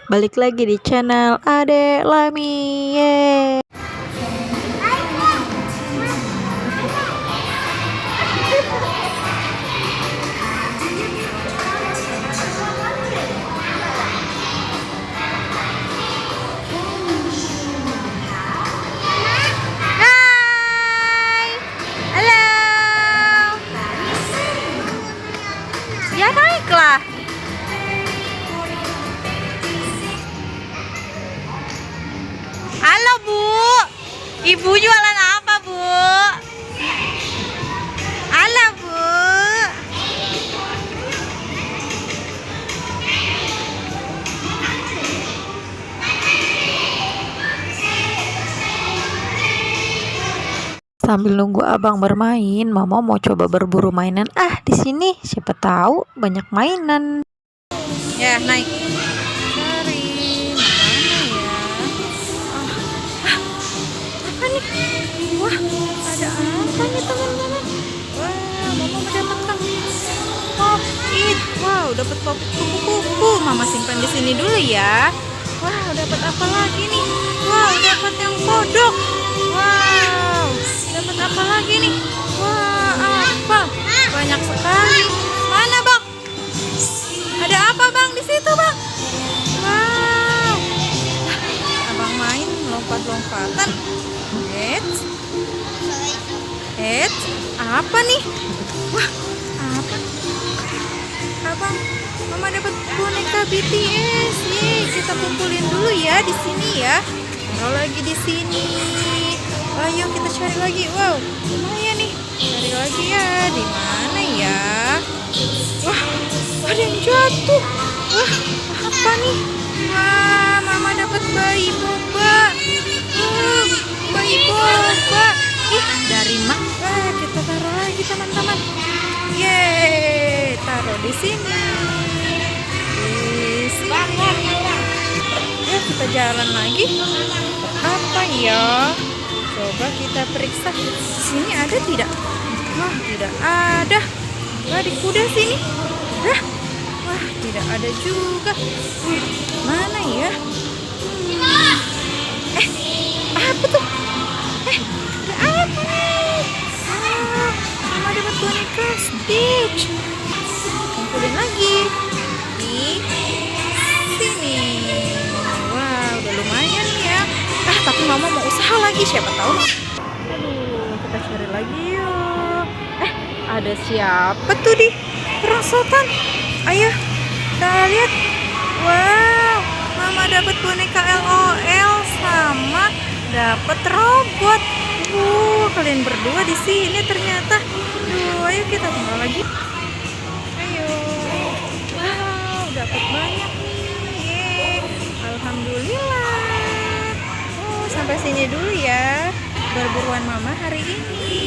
Balik lagi di channel Ade Lami. Yeay. Hai. Halo. Ya naiklah. Halo Bu, Ibu jualan apa Bu? Halo Bu. Sambil nunggu abang bermain, Mama mau coba berburu mainan. Di sini siapa tahu banyak mainan. Ya naik. Cari mana ya? Apa nih? Wah, ada apa nih teman-teman? Wah, Mama mendapatkan. Wow, dapat kupu-kupu. Mama simpan di sini dulu ya. Wow, dapat apa lagi nih? Wow, dapat yang kodok. Wow, dapat apa lagi nih? Wah, apa? Banyak sekali. Mana Bang? Ada apa Bang di situ Bang? Wow, Abang main lompat-lompatan. Apa nih? Wah, apa? Abang, Mama dapat boneka BTS. Nih, kita kumpulin dulu ya di sini ya. Taruh lagi di sini. Ayo kita cari lagi. Wow, lumayan nih. Cari lagi ya. Di mana ya? Wah, ada yang jatuh. Wah, apa nih? Wah, Mama dapat bayi boba. Bayi boba. Dari mak. Kita taruh lagi teman-teman. Yeay, taruh di sini. Di sini. Ya, kita jalan lagi. Apa ya? Coba kita periksa. Sini ada tidak? Wah, tidak ada. Di kuda sini. Wah, tidak ada juga. Mana ya? Apa tuh? Ada apa nih? Mama dapat boneka Stitch. Kumpulin lagi di sini. Wow, udah lumayan ya. Tapi Mama mau usaha lagi, siapa tahu. Aduh, kita cari lagi yuk. Ada siapa tuh di perosotan? Ayo, kita lihat. Wow, Mama dapat boneka LOL sama dapat robot. Kalian berdua di sini ternyata. Ayo kita tunggu lagi. Ayo. Wow, dapat banyak nih. Alhamdulillah. Sampai sini dulu ya berburuan Mama hari ini.